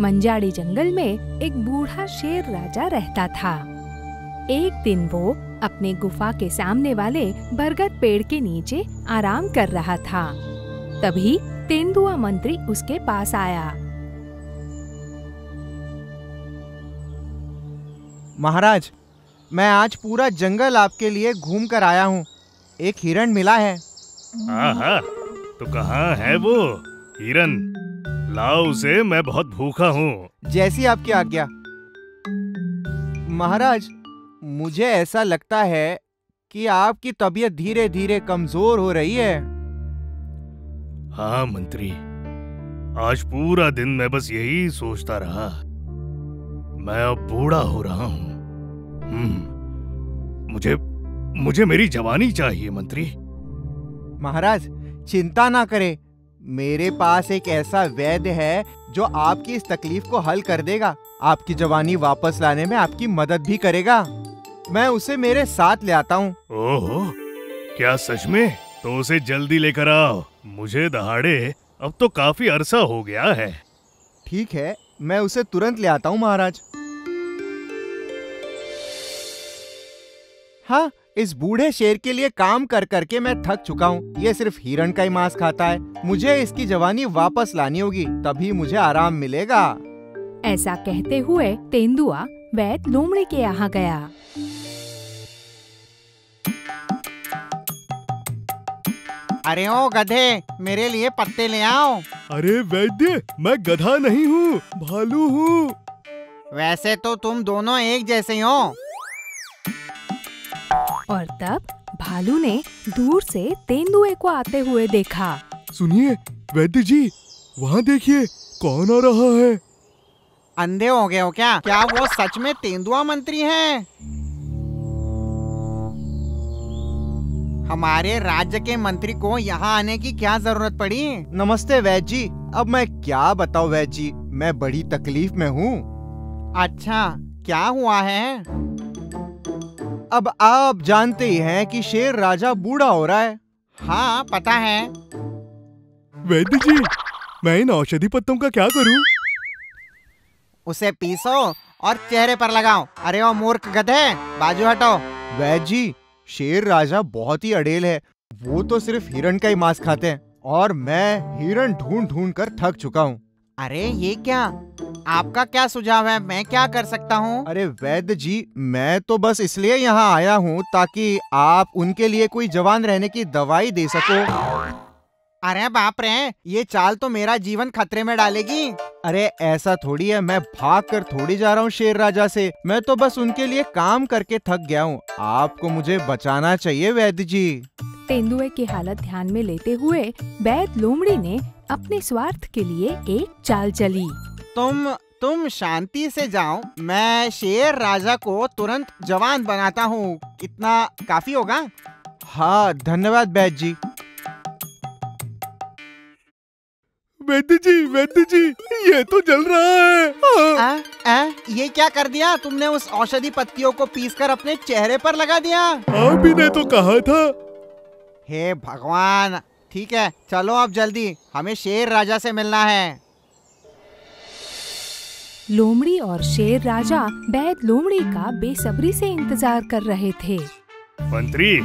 मंजाड़ी जंगल में एक बूढ़ा शेर राजा रहता था। एक दिन वो अपने गुफा के सामने वाले बरगद पेड़ के नीचे आराम कर रहा था। तभी तेंदुआ मंत्री उसके पास आया। महाराज, मैं आज पूरा जंगल आपके लिए घूम कर आया हूँ। एक हिरण मिला है। आहा, तो कहाँ है वो हिरन? लाओ उसे, मैं बहुत भूखा हूँ। जैसी आपकी आज्ञा। महाराज, मुझे ऐसा लगता है कि आपकी तबीयत धीरे धीरे कमजोर हो रही है। हाँ मंत्री, आज पूरा दिन मैं बस यही सोचता रहा। मैं अब बूढ़ा हो रहा हूँ। मुझे मेरी जवानी चाहिए मंत्री। महाराज, चिंता ना करें। मेरे पास एक ऐसा वैद्य है जो आपकी इस तकलीफ को हल कर देगा। आपकी जवानी वापस लाने में आपकी मदद भी करेगा। मैं उसे मेरे साथ ले आता हूँ। ओहो, क्या सच में? तो उसे जल्दी लेकर आओ। मुझे दहाड़े अब तो काफी अरसा हो गया है। ठीक है, मैं उसे तुरंत ले आता हूँ महाराज। हाँ, इस बूढ़े शेर के लिए काम कर करके मैं थक चुका हूँ। ये सिर्फ हिरण का ही मांस खाता है। मुझे इसकी जवानी वापस लानी होगी, तभी मुझे आराम मिलेगा। ऐसा कहते हुए तेंदुआ वैद्य लोमड़ी के यहाँ गया। अरे ओ गधे, मेरे लिए पत्ते ले आओ। अरे वैद्य, मैं गधा नहीं हूँ, भालू हूँ। वैसे तो तुम दोनों एक जैसे ही हो। और तब भालू ने दूर से तेंदुए को आते हुए देखा। सुनिए वैद्य जी, वहाँ देखिए, कौन आ रहा है? अंधे हो गए हो क्या? क्या वो सच में तेंदुआ मंत्री हैं? हमारे राज्य के मंत्री को यहाँ आने की क्या जरूरत पड़ी? नमस्ते वैद्य जी। अब मैं क्या बताऊं वैद्य जी, मैं बड़ी तकलीफ में हूँ। अच्छा, क्या हुआ है? अब आप जानते ही हैं कि शेर राजा बूढ़ा हो रहा है। हाँ, पता है। वैद्य जी, मैं इन औषधि पत्तों का क्या करूँ? उसे पीसो और चेहरे पर लगाओ। अरे ओ मूर्ख गधे, बाजू हटो। वैद्य जी, शेर राजा बहुत ही अड़ेल है। वो तो सिर्फ हिरण का ही मांस खाते हैं और मैं हिरण ढूंढ ढूंढ कर थक चुका हूँ। अरे ये क्या? आपका क्या सुझाव है? मैं क्या कर सकता हूँ? अरे वैद्य जी, मैं तो बस इसलिए यहाँ आया हूँ ताकि आप उनके लिए कोई जवान रहने की दवाई दे सको। अरे बाप रे, ये चाल तो मेरा जीवन खतरे में डालेगी। अरे ऐसा थोड़ी है, मैं भाग कर थोड़ी जा रहा हूँ शेर राजा से। मैं तो बस उनके लिए काम करके थक गया हूँ। आपको मुझे बचाना चाहिए वैद्य जी। तेंदुए की हालत ध्यान में लेते हुए वैद्य लोमड़ी ने अपने स्वार्थ के लिए एक चाल चली। तुम शांति से जाओ, मैं शेर राजा को तुरंत जवान बनाता हूँ। इतना काफी होगा? हाँ, धन्यवाद वैद्य जी। वैद्य जी, ये तो जल रहा है। ये क्या कर दिया तुमने? उस औषधि पत्तियों को पीसकर अपने चेहरे पर लगा दिया। आप ही ने तो कहा था। हे भगवान, ठीक है, चलो अब जल्दी, हमें शेर राजा से मिलना है। लोमड़ी और शेर राजा वैद्य लोमड़ी का बेसब्री से इंतजार कर रहे थे। मंत्री,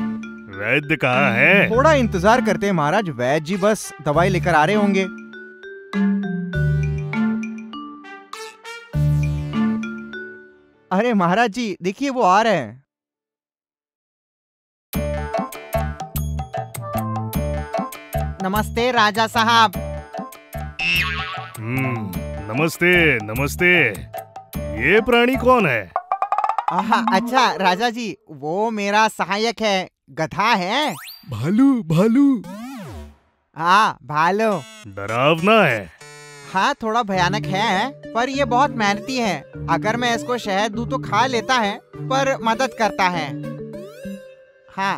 वैद्य कहाँ है? थोड़ा इंतजार करते हैं महाराज, वैद्य जी बस दवाई लेकर आ रहे होंगे। अरे महाराज जी, देखिए वो आ रहे हैं। नमस्ते राजा साहब। नमस्ते नमस्ते। ये प्राणी कौन है? अच्छा राजा जी, वो मेरा सहायक है, गधा है। भालू। हाँ, भालू। डरावना है। हाँ, थोड़ा भयानक है, पर ये बहुत मेहनती है। अगर मैं इसको शहद दूं तो खा लेता है, पर मदद करता है। हाँ,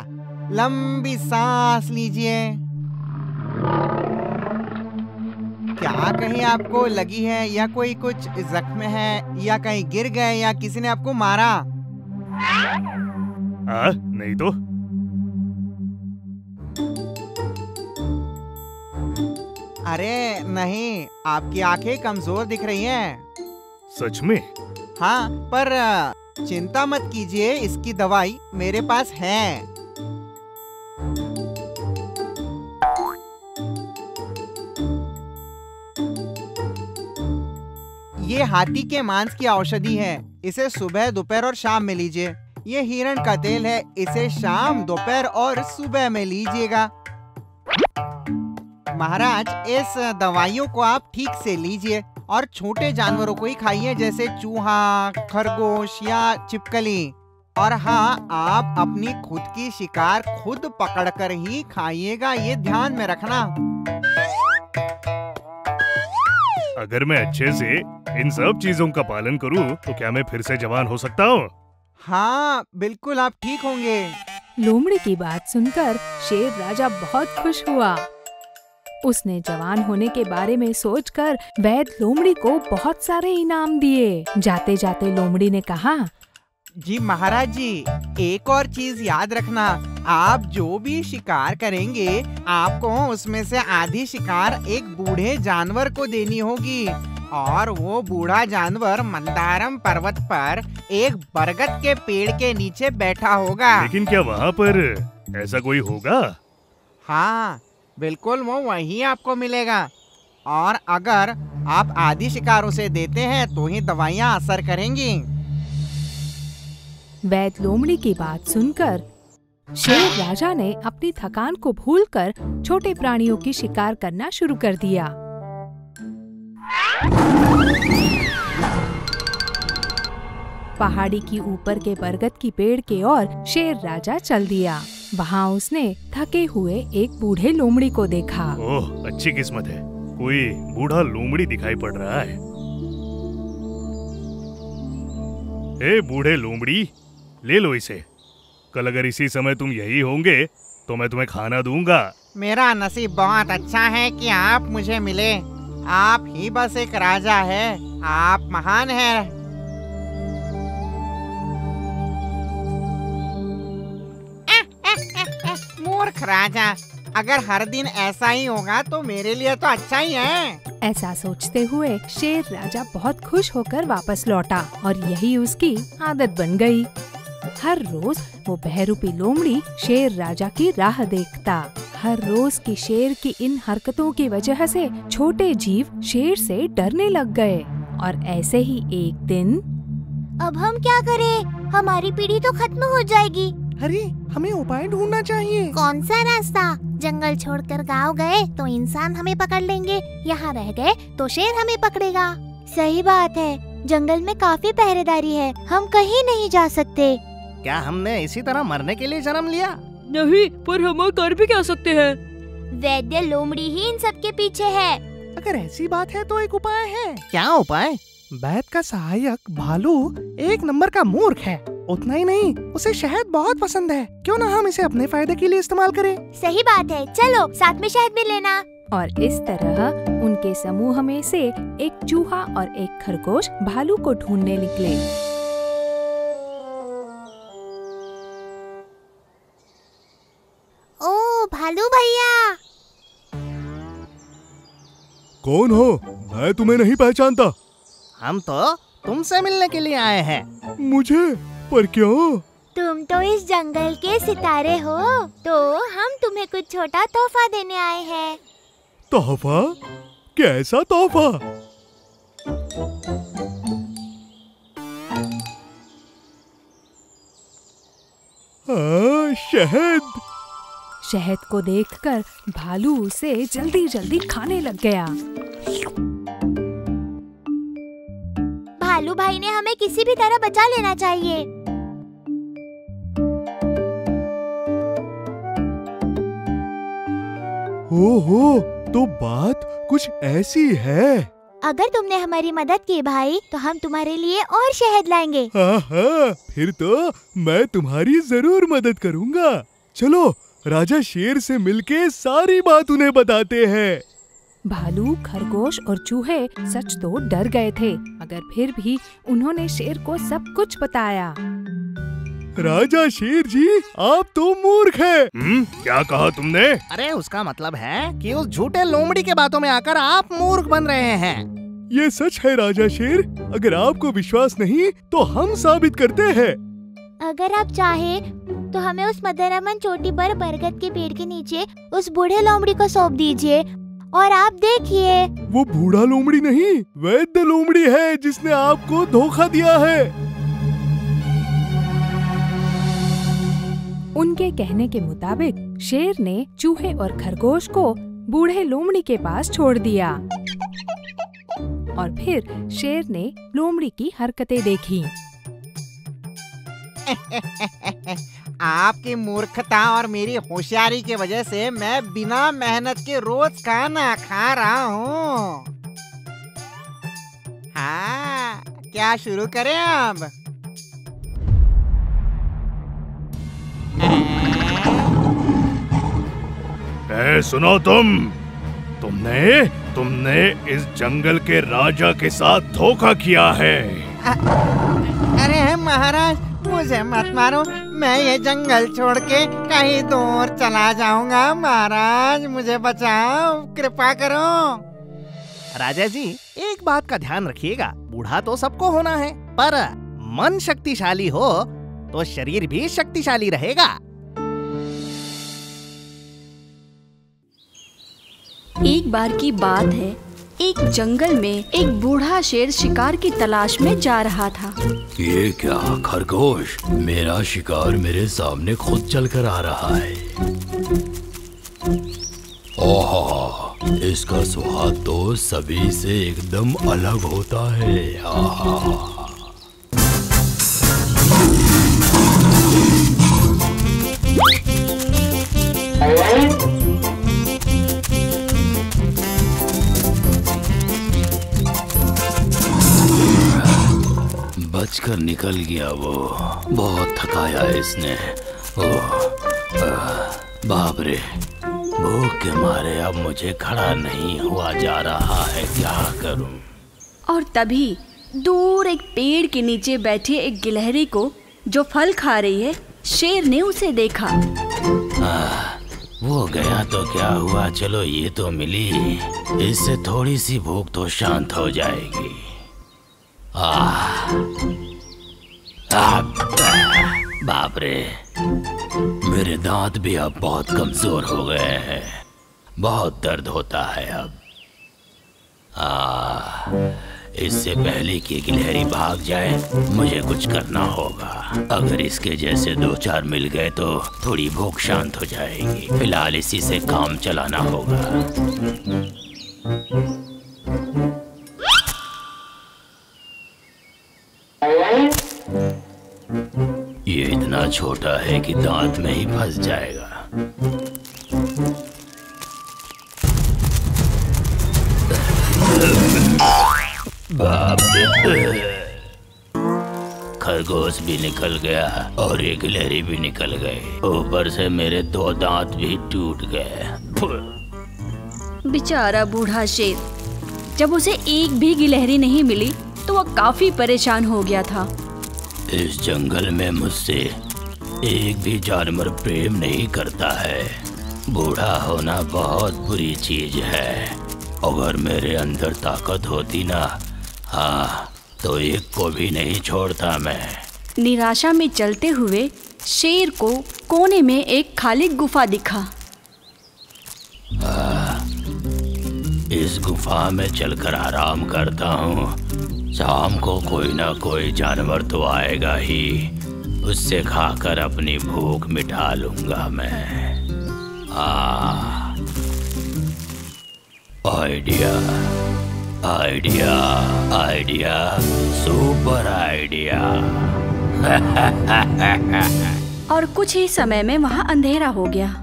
लंबी सांस लीजिए। क्या कहीं आपको लगी है या कोई कुछ जख्म है या कहीं गिर गए या किसी ने आपको मारा? नहीं तो। अरे नहीं, आपकी आंखें कमजोर दिख रही हैं। सच में? हाँ, पर चिंता मत कीजिए, इसकी दवाई मेरे पास है। ये हाथी के मांस की औषधि है। इसे सुबह, दोपहर और शाम में लीजिए। ये हिरण का तेल है। इसे शाम, दोपहर और सुबह में लीजिएगा। महाराज, इस दवाइयों को आप ठीक से लीजिए और छोटे जानवरों को ही खाइए, जैसे चूहा, खरगोश या छिपकली। और हाँ, आप अपनी खुद की शिकार खुद पकड़कर ही खाइएगा, ये ध्यान में रखना। अगर मैं अच्छे से इन सब चीजों का पालन करूं, तो क्या मैं फिर से जवान हो सकता हूँ? हाँ, बिल्कुल आप ठीक होंगे। लोमड़ी की बात सुनकर शेर राजा बहुत खुश हुआ। उसने जवान होने के बारे में सोचकर वैद्य लोमड़ी को बहुत सारे इनाम दिए। जाते जाते लोमड़ी ने कहा, जी महाराज जी, एक और चीज याद रखना, आप जो भी शिकार करेंगे, आपको उसमें से आधी शिकार एक बूढ़े जानवर को देनी होगी। और वो बूढ़ा जानवर मंदारम पर्वत पर एक बरगद के पेड़ के नीचे बैठा होगा। लेकिन क्या वहाँ पर ऐसा कोई होगा? हाँ, बिल्कुल, वो वहीं आपको मिलेगा। और अगर आप आधी शिकार उसे देते हैं तो ही दवाइयाँ असर करेंगी। वैद्य लोमड़ी की बात सुनकर शेर राजा ने अपनी थकान को भूलकर छोटे प्राणियों की शिकार करना शुरू कर दिया। पहाड़ी की ऊपर के बरगद की पेड़ के ओर शेर राजा चल दिया। वहाँ उसने थके हुए एक बूढ़े लोमड़ी को देखा। ओह, अच्छी किस्मत है, कोई बूढ़ा लोमड़ी दिखाई पड़ रहा है। ए बूढ़े लोमड़ी, ले लो इसे। कल अगर इसी समय तुम यही होंगे तो मैं तुम्हें खाना दूंगा। मेरा नसीब बहुत अच्छा है कि आप मुझे मिले। आप ही बस एक राजा है, आप महान हैं। मूर्ख राजा, अगर हर दिन ऐसा ही होगा तो मेरे लिए तो अच्छा ही है। ऐसा सोचते हुए शेर राजा बहुत खुश होकर वापस लौटा और यही उसकी आदत बन गई। हर रोज वो बहरूपी लोमड़ी शेर राजा की राह देखता। हर रोज की शेर की इन हरकतों की वजह से छोटे जीव शेर से डरने लग गए। और ऐसे ही एक दिन, अब हम क्या करें? हमारी पीढ़ी तो खत्म हो जाएगी। अरे, हमें उपाय ढूंढना चाहिए। कौन सा रास्ता? जंगल छोड़कर गांव गए तो इंसान हमें पकड़ लेंगे, यहाँ रह गए तो शेर हमें पकड़ेगा। सही बात है, जंगल में काफी पहरेदारी है, हम कहीं नहीं जा सकते। क्या हमने इसी तरह मरने के लिए जन्म लिया? नहीं, पर हम कर भी क्या सकते हैं? वैद्य लोमड़ी ही इन सब के पीछे है। अगर ऐसी बात है तो एक उपाय है। क्या उपाय? वैद्य का सहायक भालू एक नंबर का मूर्ख है। उतना ही नहीं, उसे शहद बहुत पसंद है। क्यों ना हम इसे अपने फायदे के लिए इस्तेमाल करें? सही बात है, चलो साथ में शहद भी लेना। और इस तरह उनके समूह में से एक चूहा और एक खरगोश भालू को ढूंढने निकले। ओ भालू भैया! कौन हो? मैं तुम्हें नहीं पहचानता। हम तो तुमसे मिलने के लिए आए हैं। मुझे? पर क्यों? तुम तो इस जंगल के सितारे हो, तो हम तुम्हें कुछ छोटा तोहफा देने आए हैं। तोहफा? कैसा तोहफा? हाँ, शहद। शहद को देखकर भालू उसे जल्दी जल्दी खाने लग गया। भालू भाई ने हमें किसी भी तरह बचा लेना चाहिए। ओहो, तो बात कुछ ऐसी है। अगर तुमने हमारी मदद की भाई, तो हम तुम्हारे लिए और शहद लाएंगे। हाँ हाँ, फिर तो मैं तुम्हारी जरूर मदद करूँगा। चलो राजा शेर से मिलके सारी बात उन्हें बताते हैं। भालू, खरगोश और चूहे सच तो डर गए थे, मगर फिर भी उन्होंने शेर को सब कुछ बताया। राजा शेर जी, आप तो मूर्ख हैं। क्या कहा तुमने? अरे उसका मतलब है कि उस झूठे लोमड़ी के बातों में आकर आप मूर्ख बन रहे हैं। ये सच है राजा शेर। अगर आपको विश्वास नहीं तो हम साबित करते हैं। अगर आप चाहे तो हमें उस मदनमन चोटी पर बरगद के पेड़ के नीचे उस बूढ़े लोमड़ी को सौंप दीजिए और आप देखिए। वो बूढ़ा लोमड़ी नहीं, वैद्य लोमड़ी है जिसने आपको धोखा दिया है। उनके कहने के मुताबिक शेर ने चूहे और खरगोश को बूढ़े लोमड़ी के पास छोड़ दिया और फिर शेर ने लोमड़ी की हरकतें देखी। आपकी मूर्खता और मेरी होशियारी की वजह से मैं बिना मेहनत के रोज खाना खा रहा हूँ। हाँ, क्या शुरू करें अब? सुनो तुमने इस जंगल के राजा के साथ धोखा किया है। अरे महाराज, मुझे मत मारो। मैं ये जंगल छोड़ के कहीं दूर चला जाऊंगा। महाराज मुझे बचाओ, कृपा करो। राजा जी, एक बात का ध्यान रखिएगा, बूढ़ा तो सबको होना है, पर मन शक्तिशाली हो तो शरीर भी शक्तिशाली रहेगा। एक बार की बात है, एक जंगल में एक बूढ़ा शेर शिकार की तलाश में जा रहा था। ये क्या खरगोश, मेरा शिकार मेरे सामने खुद चल कर आ रहा है। ओह, इसका स्वाद तो सभी से एकदम अलग होता है। आहा। बचकर निकल गया वो, बहुत थकाया इसने। ओह, बाप रे, भूख के मारे अब मुझे खड़ा नहीं हुआ जा रहा है, क्या करूं? और तभी दूर एक पेड़ के नीचे बैठी एक गिलहरी को जो फल खा रही है, शेर ने उसे देखा। वो गया तो क्या हुआ, चलो ये तो मिली, इससे थोड़ी सी भूख तो शांत हो जाएगी। बाप रे, मेरे दांत भी अब बहुत कमजोर हो गए हैं, बहुत दर्द होता है अब। इससे पहले कि गिलहरी भाग जाए मुझे कुछ करना होगा। अगर इसके जैसे 2-4 मिल गए तो थोड़ी भूख शांत हो जाएगी। फिलहाल इसी से काम चलाना होगा। ये इतना छोटा है कि दांत में ही फंस जाएगा। बाप रे, खरगोश भी निकल गया और एक गिलहरी भी निकल गई, ऊपर से मेरे 2 दांत भी टूट गए। बेचारा बूढ़ा शेर, जब उसे एक भी गिलहरी नहीं मिली तो वह काफी परेशान हो गया था। इस जंगल में मुझसे एक भी जानवर प्रेम नहीं करता है। बूढ़ा होना बहुत बुरी चीज है। अगर मेरे अंदर ताकत होती ना, हाँ, तो एक को भी नहीं छोड़ता मैं। निराशा में चलते हुए शेर को कोने में एक खाली गुफा दिखा। इस गुफा में चलकर आराम करता हूँ, शाम को कोई ना कोई जानवर तो आएगा ही, उससे खाकर अपनी भूख मिटा लूंगा मैं। Idea, idea, idea, super idea. और कुछ ही समय में वहाँ अंधेरा हो गया।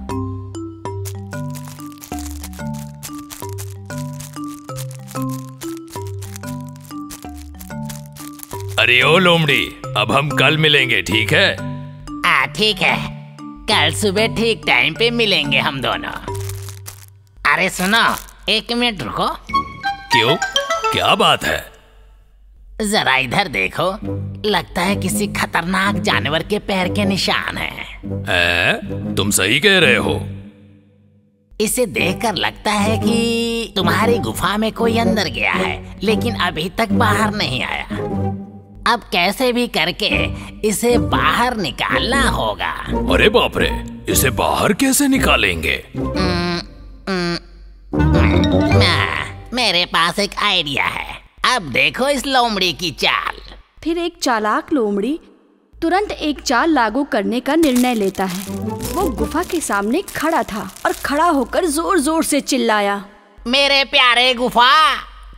अरे ओ लोमड़ी, अब हम कल मिलेंगे, ठीक है? ठीक है, कल सुबह ठीक टाइम पे मिलेंगे हम दोनों। अरे सुनो, 1 मिनट रुको। क्यों, क्या बात है? जरा इधर देखो, लगता है किसी खतरनाक जानवर के पैर के निशान हैं। तुम सही कह रहे हो। इसे देखकर लगता है कि तुम्हारी गुफा में कोई अंदर गया है, लेकिन अभी तक बाहर नहीं आया। अब कैसे भी करके इसे बाहर निकालना होगा। अरे बाप रे, इसे बाहर कैसे निकालेंगे? मेरे पास एक आइडिया है। अब देखो इस लोमड़ी की चाल। फिर एक चालाक लोमड़ी तुरंत एक चाल लागू करने का निर्णय लेता है। वो गुफा के सामने खड़ा था और खड़ा होकर जोर जोर से चिल्लाया, मेरे प्यारे गुफा,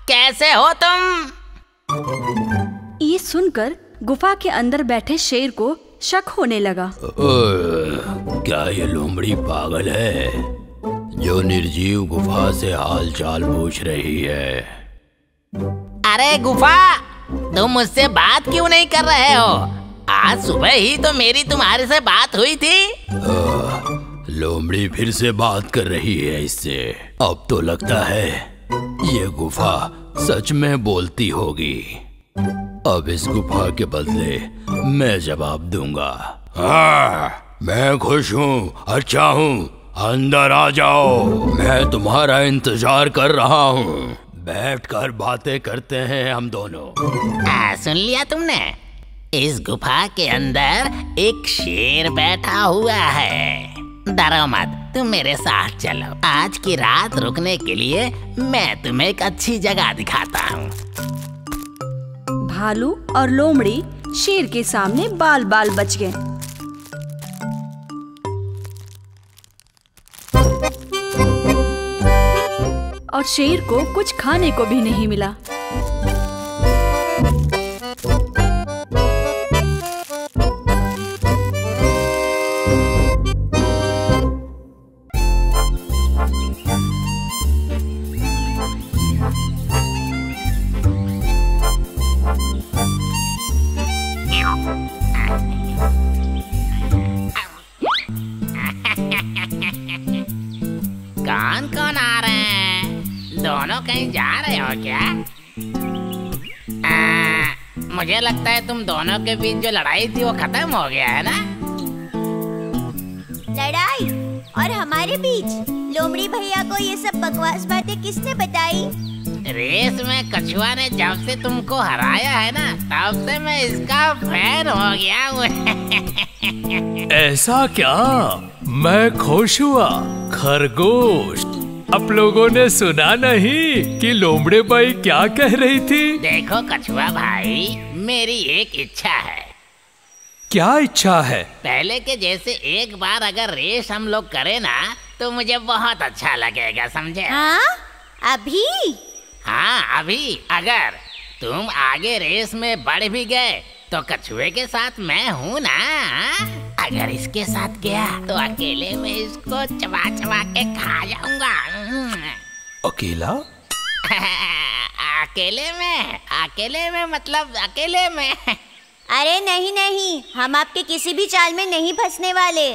कैसे हो तुम? ये सुनकर गुफा के अंदर बैठे शेर को शक होने लगा। क्या ये लोमड़ी पागल है जो निर्जीव गुफा से हाल चाल पूछ रही है? अरे गुफा, तुम मुझसे बात क्यों नहीं कर रहे हो? आज सुबह ही तो मेरी तुम्हारे से बात हुई थी। लोमड़ी फिर से बात कर रही है इससे। अब तो लगता है ये गुफा सच में बोलती होगी। अब इस गुफा के बदले मैं जवाब दूंगा। हाँ, मैं खुश हूँ, अच्छा हूँ, अंदर आ जाओ, मैं तुम्हारा इंतजार कर रहा हूँ। बैठकर बातें करते हैं हम दोनों। सुन लिया तुमने? इस गुफा के अंदर एक शेर बैठा हुआ है। डरो मत, तुम मेरे साथ चलो। आज की रात रुकने के लिए मैं तुम्हें एक अच्छी जगह दिखाता हूँ। भालू और लोमड़ी शेर के सामने बाल बाल बच गए। और शेर को कुछ खाने को भी नहीं मिला। कौन कौन आ रहे हैं? दोनों कहीं जा रहे हो क्या? मुझे लगता है तुम दोनों के बीच जो लड़ाई थी वो खत्म हो गया है ना? लड़ाई? और हमारे बीच? लोमड़ी भैया को ये सब बकवास बातें किसने बताई? रेस में कछुआ ने जब से तुमको हराया है ना, तब से मैं इसका फैन हो गया हूँ। ऐसा क्या? मैं खुश हुआ। खरगोश, आप लोगों ने सुना नहीं कि लोमड़े बाई क्या कह रही थी? देखो कछुआ भाई, मेरी एक इच्छा है। क्या इच्छा है? पहले के जैसे एक बार अगर रेस हम लोग करें ना, तो मुझे बहुत अच्छा लगेगा, समझे? हाँ? अभी? हाँ अभी। अगर तुम आगे रेस में बढ़ भी गए तो कछुए के साथ मैं हूँ ना। अगर इसके साथ गया तो अकेले में इसको चबा चबा के खा जाऊंगा। अकेला? अकेले में मतलब अकेले में। अरे नहीं नहीं, हम आपके किसी भी चाल में नहीं फंसने वाले।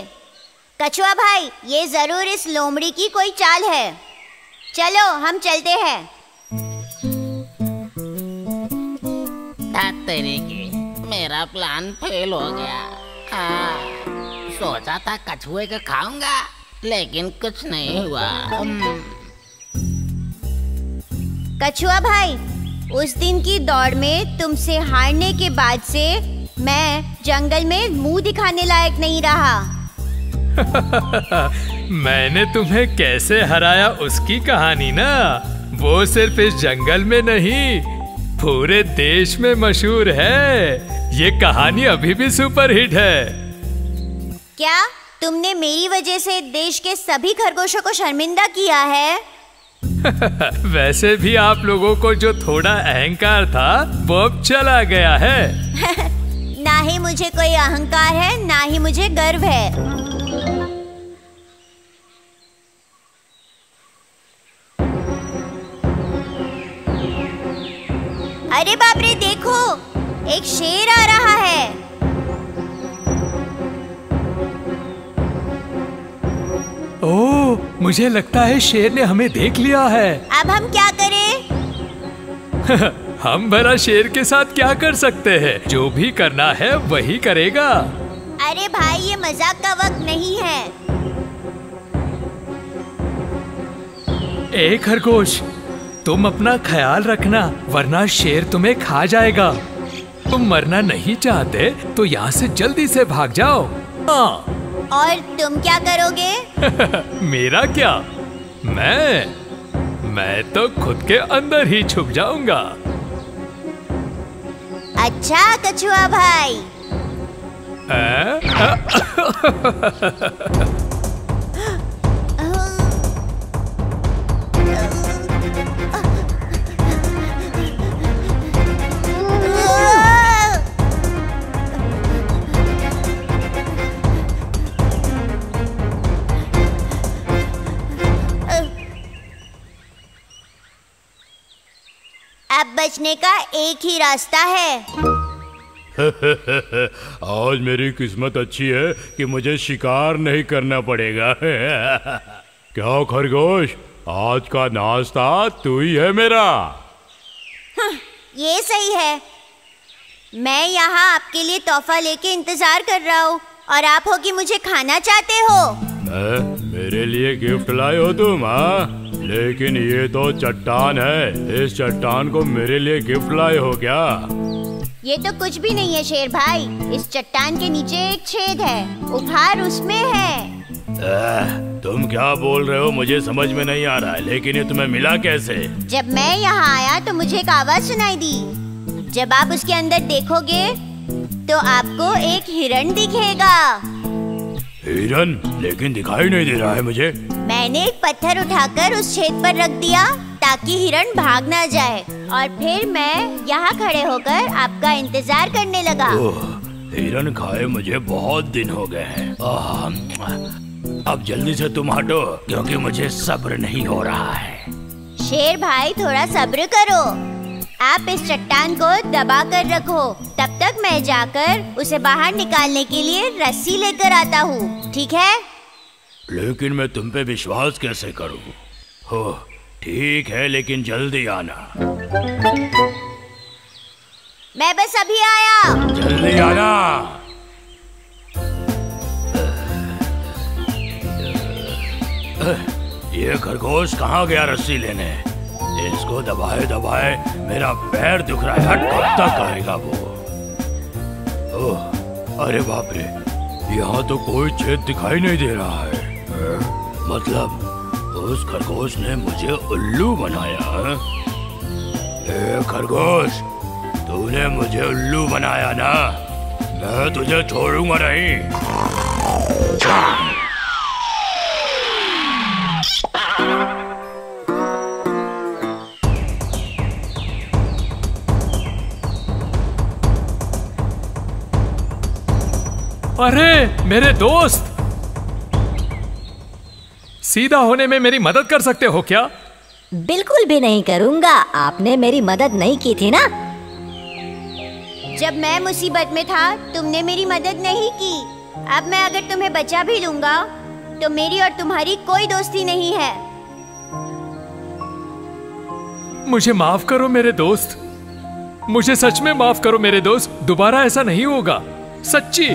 कछुआ भाई, ये जरूर इस लोमड़ी की कोई चाल है। चलो हम चलते हैं। मेरा प्लान फेल हो गया। सोचा था कछुए को खाऊंगा, लेकिन कुछ नहीं हुआ। कछुआ भाई, उस दिन की दौड़ में तुमसे हारने के बाद से मैं जंगल में मुंह दिखाने लायक नहीं रहा। मैंने तुम्हें कैसे हराया उसकी कहानी ना, वो सिर्फ इस जंगल में नहीं, पूरे देश में मशहूर है। ये कहानी अभी भी सुपरहिट है। क्या तुमने मेरी वजह से देश के सभी खरगोशों को शर्मिंदा किया है? वैसे भी आप लोगों को जो थोड़ा अहंकार था वो अब चला गया है। ना ही मुझे कोई अहंकार है, ना ही मुझे गर्व है। अरे बाप रे, देखो एक शेर आ रहा है। ओह, मुझे लगता है शेर ने हमें देख लिया है। अब हम क्या करें? हम भला शेर के साथ क्या कर सकते हैं? जो भी करना है वही करेगा। अरे भाई, ये मजाक का वक्त नहीं है। ए खरगोश, तुम अपना ख्याल रखना वरना शेर तुम्हें खा जाएगा। तुम मरना नहीं चाहते तो यहाँ से जल्दी से भाग जाओ। हाँ। और तुम क्या करोगे? मेरा क्या? मैं तो खुद के अंदर ही छुप जाऊंगा। अच्छा कछुआ भाई। अब बचने का एक ही रास्ता है। आज मेरी किस्मत अच्छी है कि मुझे शिकार नहीं करना पड़ेगा। क्या खरगोश, आज का नाश्ता तू ही है मेरा। ये सही है। मैं यहाँ आपके लिए तोहफा लेके इंतजार कर रहा हूँ और आप हो कि मुझे खाना चाहते हो। मेरे लिए गिफ्ट लाए हो तुम? हाँ, लेकिन ये तो चट्टान है। इस चट्टान को मेरे लिए गिफ्ट लाए हो क्या? ये तो कुछ भी नहीं है शेर भाई। इस चट्टान के नीचे एक छेद है, उपहार उसमें है। तुम क्या बोल रहे हो? मुझे समझ में नहीं आ रहा है। लेकिन ये तुम्हें मिला कैसे? जब मैं यहाँ आया तो मुझे एक आवाज सुनाई दी। जब आप उसके अंदर देखोगे तो आपको एक हिरण दिखेगा। हिरन? लेकिन दिखाई नहीं दे रहा है मुझे। मैंने एक पत्थर उठाकर उस छेद पर रख दिया ताकि हिरण भाग ना जाए और फिर मैं यहाँ खड़े होकर आपका इंतजार करने लगा। हिरन खाए मुझे बहुत दिन हो गए हैं। अब जल्दी से तुम हटो क्योंकि मुझे सब्र नहीं हो रहा है। शेर भाई थोड़ा सब्र करो। आप इस चट्टान को दबा कर रखो, तब तक मैं जाकर उसे बाहर निकालने के लिए रस्सी लेकर आता हूँ, ठीक है? लेकिन मैं तुम पे विश्वास कैसे करूँ? हो ठीक है, लेकिन जल्दी आना। मैं बस अभी आया। जल्दी आना। ये खरगोश कहाँ गया रस्सी लेने? इसको दबाए दबाए मेरा पैर दुख रहा है। हट, कब तक आएगा वो? ओह, अरे बाप रे, यहाँ तो कोई छेद दिखाई नहीं दे रहा है। मतलब उस खरगोश ने मुझे उल्लू बनाया। ए खरगोश, तूने मुझे उल्लू बनाया ना? मैं तुझे छोड़ूंगा नहीं। अरे मेरे दोस्त, सीधा होने में मेरी मदद कर सकते हो क्या? बिल्कुल भी नहीं करूंगा। आपने मेरी मदद नहीं की थी ना? जब मैं मुसीबत में था तुमने मेरी मदद नहीं की। अब मैं अगर तुम्हें बचा भी लूंगा तो मेरी और तुम्हारी कोई दोस्ती नहीं है। मुझे माफ करो मेरे दोस्त, मुझे सच में माफ करो मेरे दोस्त। दोबारा ऐसा नहीं होगा, सच्ची।